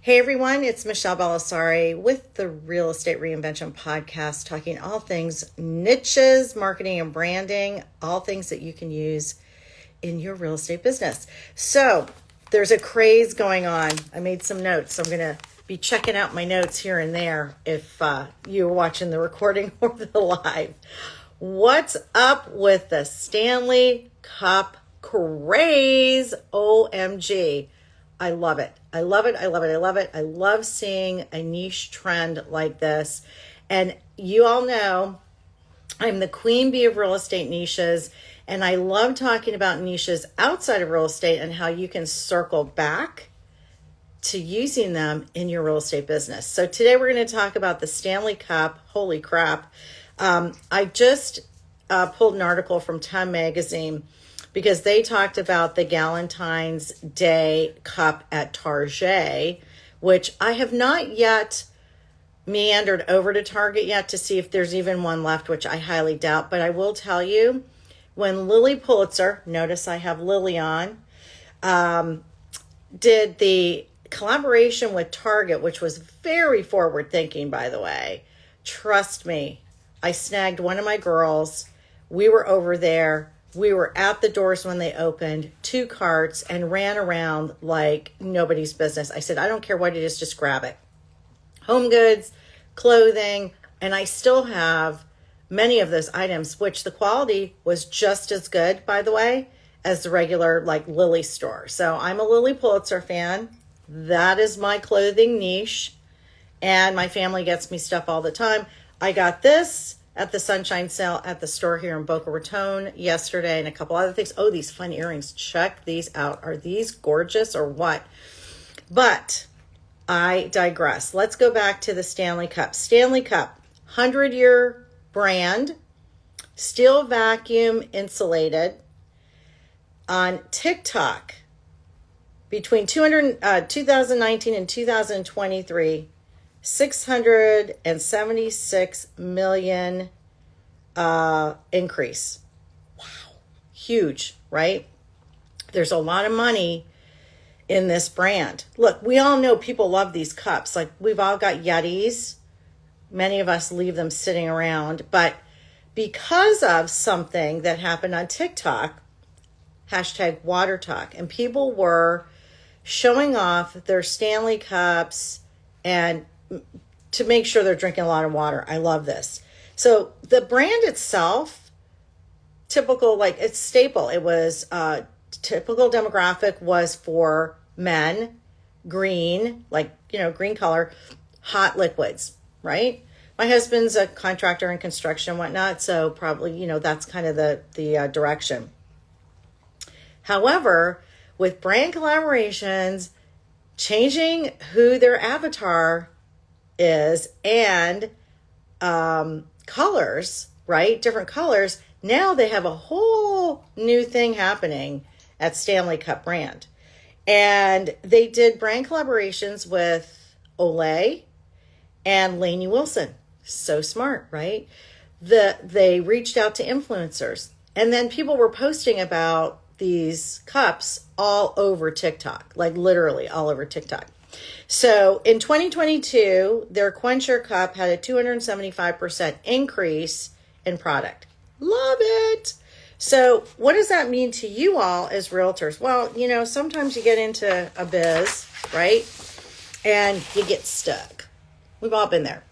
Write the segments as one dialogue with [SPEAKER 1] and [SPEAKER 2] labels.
[SPEAKER 1] Hey everyone, it's Michele Bellisari with the Real Estate Reinvention Podcast, talking all things niches, marketing and branding, all things that you can use in your real estate business. So there's a craze going on. I made some notes. I'm going to be checking out my notes here and there if you're watching the recording or the live. What's up with the Stanley Cup craze? OMG. I love it. I love it. I love it. I love it. I love seeing a niche trend like this. And you all know I'm the queen bee of real estate niches. And I love talking about niches outside of real estate and how you can circle back to using them in your real estate business. So today we're going to talk about the Stanley Cup. Holy crap. I just pulled an article from Time Magazine because they talked about the Galentine's Day Cup at Target, which I have not yet meandered over to Target yet to see if there's even one left, which I highly doubt. But I will tell you, when Lily Pulitzer, notice I have Lily on, did the collaboration with Target, which was very forward thinking, by the way. Trust me, I snagged one of my girls. We were over there. We were at the doors when they opened, 2 carts, and ran around like nobody's business. I said, I don't care what it is, just grab it. Home goods, clothing, and I still have many of those items, which the quality was just as good, by the way, as the regular like Lily store. So I'm a Lily Pulitzer fan. That is my clothing niche, and my family gets me stuff all the time. I got this at the Sunshine Sale at the store here in Boca Raton yesterday, and a couple other things. Oh, these fun earrings. Check these out. Are these gorgeous or what? But I digress. Let's go back to the Stanley Cup. Stanley Cup, 100-year brand, steel vacuum insulated. On TikTok, between 2019 and 2023, 676 million increase. Wow. Huge, right? There's a lot of money in this brand. Look, we all know people love these cups. Like, we've all got Yetis. Many of us leave them sitting around. But because of something that happened on TikTok, #WaterTalk, and people were showing off their Stanley Cups and to make sure they're drinking a lot of water. I love this. So the brand itself, typical, like it's staple. It was typical demographic was for men, green, like, green color, hot liquids, right? My husband's a contractor in construction and whatnot, so probably, that's kind of the direction. However, with brand collaborations, changing who their avatar is and colors, right? Different colors. Now they have a whole new thing happening at Stanley Cup brand. And they did brand collaborations with Olay and Lainey Wilson. So smart, right? They reached out to influencers. And then people were posting about these cups all over TikTok, like literally all over TikTok. So in 2022, their Quencher Cup had a 275% increase in product. Love it. So what does that mean to you all as realtors? Well, sometimes you get into a biz, right? And you get stuck. We've all been there.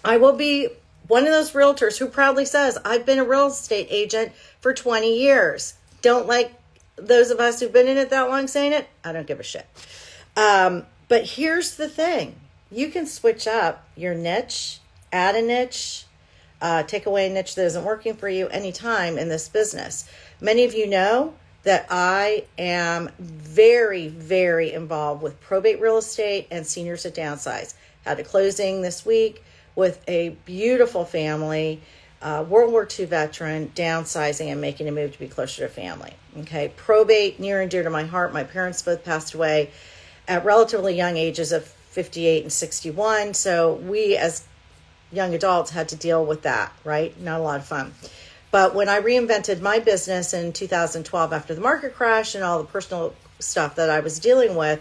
[SPEAKER 1] I will be one of those realtors who proudly says, I've been a real estate agent for 20 years. Don't like those of us who've been in it that long saying it. I don't give a shit. But here's the thing. You can switch up your niche, add a niche, take away a niche that isn't working for you anytime in this business. Many of you know that I am very, very involved with probate real estate and seniors that downsize. Had a closing this week with a beautiful family, World War II veteran, downsizing and making a move to be closer to family. Okay, probate, near and dear to my heart. My parents both passed away at relatively young ages of 58 and 61. So we as young adults had to deal with that, right? Not a lot of fun. But when I reinvented my business in 2012 after the market crash and all the personal stuff that I was dealing with,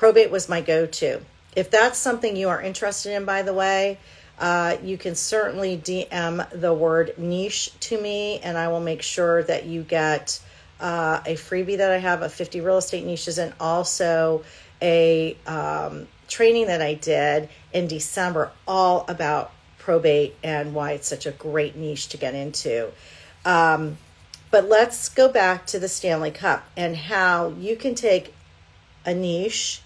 [SPEAKER 1] probate was my go-to. If that's something you are interested in, by the way, you can certainly DM the word niche to me, and I will make sure that you get a freebie that I have of 50 real estate niches, and also a training that I did in December all about probate and why it's such a great niche to get into. But let's go back to the Stanley Cup and how you can take a niche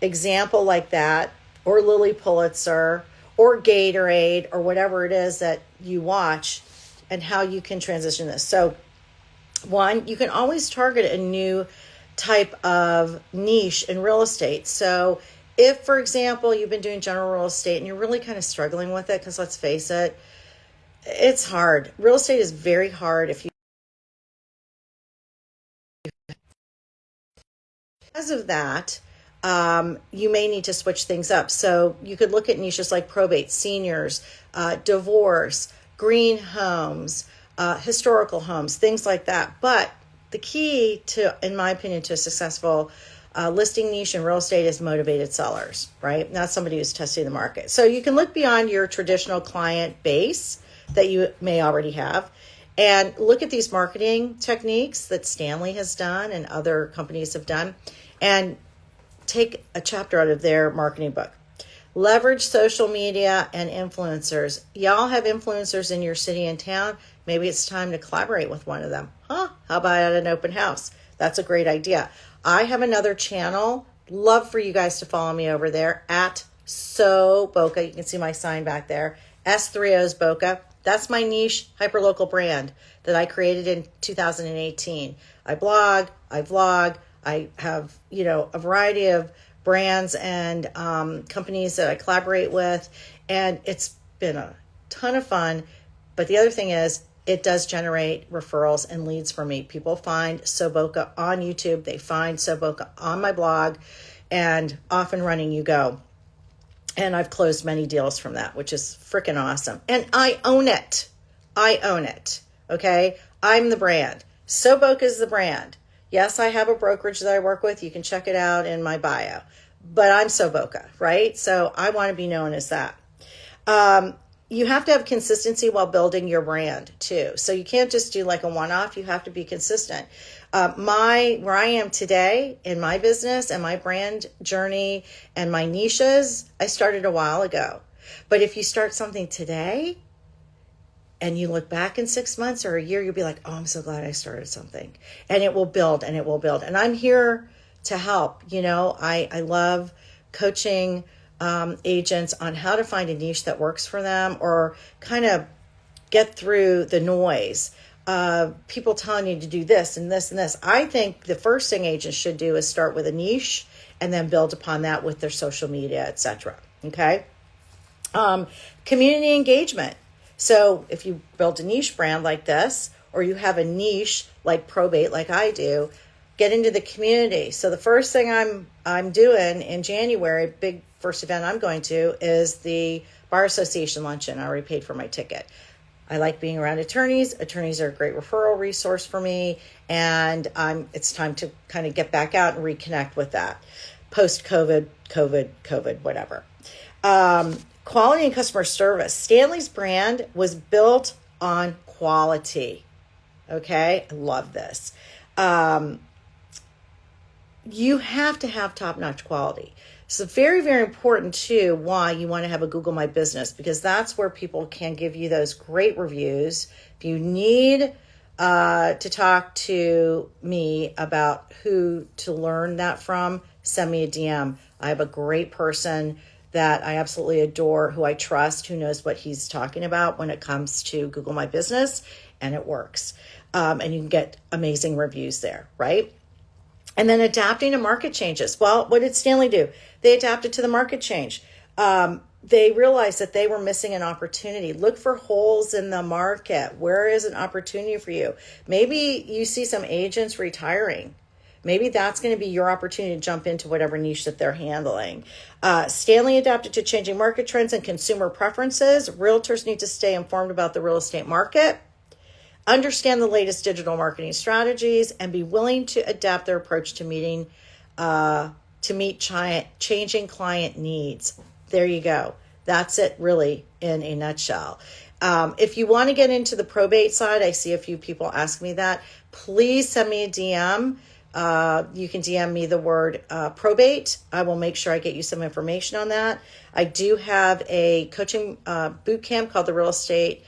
[SPEAKER 1] example like that, or Lily Pulitzer, or Gatorade, or whatever it is that you watch, and how you can transition this. So one, you can always target a new type of niche in real estate. So if, for example, you've been doing general real estate and you're really kind of struggling with it, because let's face it, it's hard. Real estate is very hard if you. Because of that, you may need to switch things up. So you could look at niches like probate, seniors, divorce, green homes, historical homes, things like that. But the key to, in my opinion, to a successful listing niche in real estate is motivated sellers, right? Not somebody who's testing the market. So you can look beyond your traditional client base that you may already have and look at these marketing techniques that Stanley has done and other companies have done, and take a chapter out of their marketing book. Leverage social media and influencers. Y'all have influencers in your city and town. Maybe it's time to collaborate with one of them. How about at an open house? That's a great idea. I have another channel. Love for you guys to follow me over there at Boca. You can see my sign back there. S3O's Boca. That's my niche hyperlocal brand that I created in 2018. I blog, I vlog, I have, a variety of brands and companies that I collaborate with, and it's been a ton of fun. But the other thing is, it does generate referrals and leads for me. People find Boca on YouTube. They find Boca on my blog, and off and running you go. And I've closed many deals from that, which is freaking awesome. And I own it. Okay? I'm the brand. Boca is the brand. Yes, I have a brokerage that I work with. You can check it out in my bio. But I'm Boca, right? So I want to be known as that. You have to have consistency while building your brand too. So you can't just do like a one-off. You have to be consistent. Where I am today in my business and my brand journey and my niches, I started a while ago. But if you start something today and you look back in 6 months or a year, you'll be like, oh, I'm so glad I started something. And it will build and it will build. And I'm here to help. I love coaching agents on how to find a niche that works for them, or kind of get through the noise of people telling you to do this and this and this. I think the first thing agents should do is start with a niche and then build upon that with their social media, etc. Okay. Community engagement. So if you build a niche brand like this, or you have a niche like probate, like I do, get into the community. So the first thing I'm doing in January, big first event I'm going to, is the Bar Association luncheon. I already paid for my ticket. I like being around attorneys. Attorneys are a great referral resource for me, and it's time to kind of get back out and reconnect with that. Post-COVID, whatever. Quality and customer service. Stanley's brand was built on quality. Okay? I love this. You have to have top-notch quality. So very, very important too, why you want to have a Google My Business, because that's where people can give you those great reviews. If you need to talk to me about who to learn that from, send me a DM. I have a great person that I absolutely adore, who I trust, who knows what he's talking about when it comes to Google My Business, and it works. And you can get amazing reviews there, right? And then adapting to market changes. Well, what did Stanley do? They adapted to the market change. They realized that they were missing an opportunity. Look for holes in the market. Where is an opportunity for you? Maybe you see some agents retiring. Maybe that's going to be your opportunity to jump into whatever niche that they're handling. Stanley adapted to changing market trends and consumer preferences. Realtors need to stay informed about the real estate market, understand the latest digital marketing strategies, and be willing to adapt their approach to meeting to meet changing client needs. There you go. That's it, really, in a nutshell. If you want to get into the probate side, I see a few people ask me that. Please send me a DM. You can DM me the word probate. I will make sure I get you some information on that. I do have a coaching boot camp called the Probate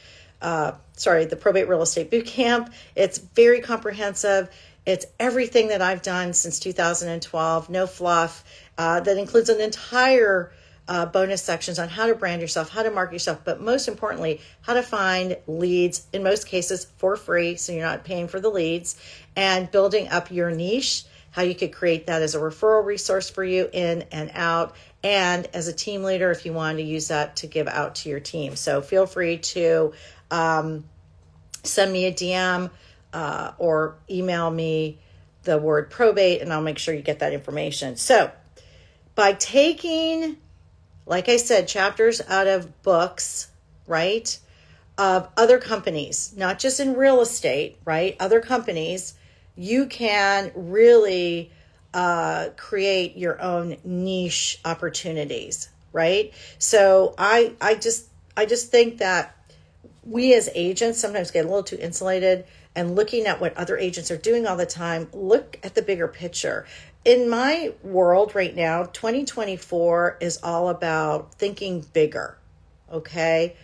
[SPEAKER 1] Real Estate Boot Camp. It's very comprehensive. It's everything that I've done since 2012, no fluff. That includes an entire bonus sections on how to brand yourself, how to market yourself, but most importantly, how to find leads, in most cases for free, so you're not paying for the leads, and building up your niche, how you could create that as a referral resource for you in and out, and as a team leader, if you wanted to use that to give out to your team. So feel free to send me a DM or email me the word probate, and I'll make sure you get that information. So by taking, like I said, chapters out of books, right, of other companies, not just in real estate, right, other companies, you can really create your own niche opportunities, right? So I just think that we as agents sometimes get a little too insulated, and looking at what other agents are doing all the time, look at the bigger picture. In my world right now, 2024 is all about thinking bigger, okay?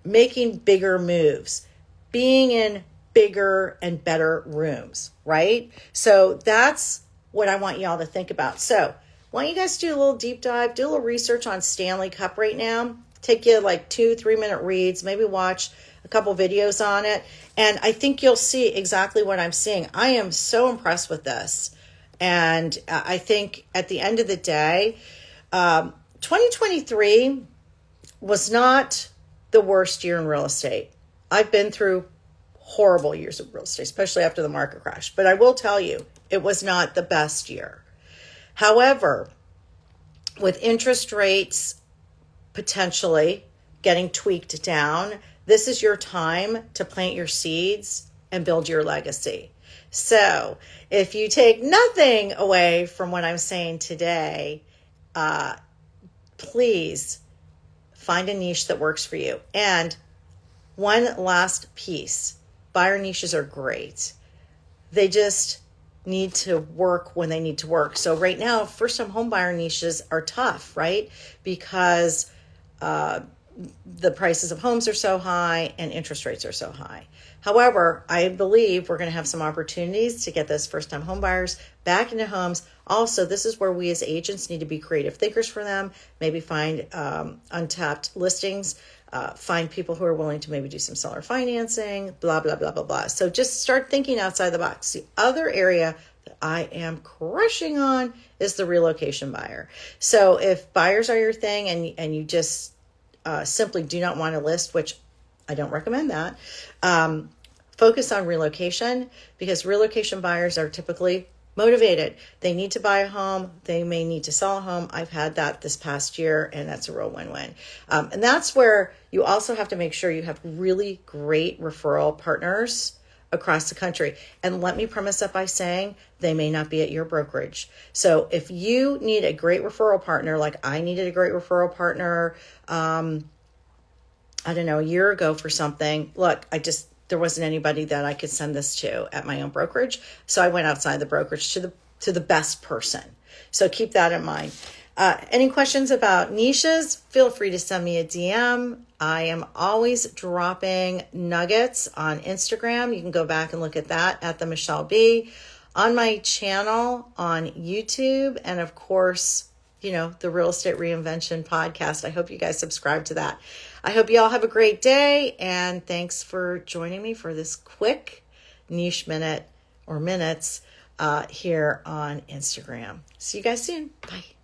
[SPEAKER 1] Making bigger moves, being in bigger and better rooms, right? So that's what I want y'all to think about. So why don't you guys do a little deep dive, do a little research on Stanley Cup right now. Take you like 2-3 minute reads, maybe watch a couple videos on it. And I think you'll see exactly what I'm seeing. I am so impressed with this. And I think at the end of the day, 2023 was not the worst year in real estate. I've been through horrible years of real estate, especially after the market crash. But I will tell you, it was not the best year. However, with interest rates potentially getting tweaked down, this is your time to plant your seeds and build your legacy. So if you take nothing away from what I'm saying today, please find a niche that works for you. And one last piece, buyer niches are great. They just need to work when they need to work. So right now, first-time home buyer niches are tough, right? Because the prices of homes are so high and interest rates are so high. However, I believe we're going to have some opportunities to get those first-time home buyers back into homes. Also, this is where we as agents need to be creative thinkers for them, maybe find untapped listings, find people who are willing to maybe do some seller financing, blah, blah, blah, blah, blah. So just start thinking outside the box. The other area that I am crushing on is the relocation buyer. So if buyers are your thing and you just simply do not want to list, which I don't recommend that, focus on relocation, because relocation buyers are typically motivated. They need to buy a home. They may need to sell a home. I've had that this past year, and that's a real win-win. And that's where you also have to make sure you have really great referral partners across the country. And let me premise that by saying they may not be at your brokerage. So if you need a great referral partner, like I needed a great referral partner, I don't know, a year ago for something, look, there wasn't anybody that I could send this to at my own brokerage. So I went outside the brokerage to the best person. So keep that in mind. Any questions about niches, feel free to send me a DM. I am always dropping nuggets on Instagram. You can go back and look at that at the Michele B, on my channel on YouTube, and of course, the Real Estate Reinvention podcast. I hope you guys subscribe to that. I hope you all have a great day, and thanks for joining me for this quick niche minute or minutes here on Instagram. See you guys soon. Bye.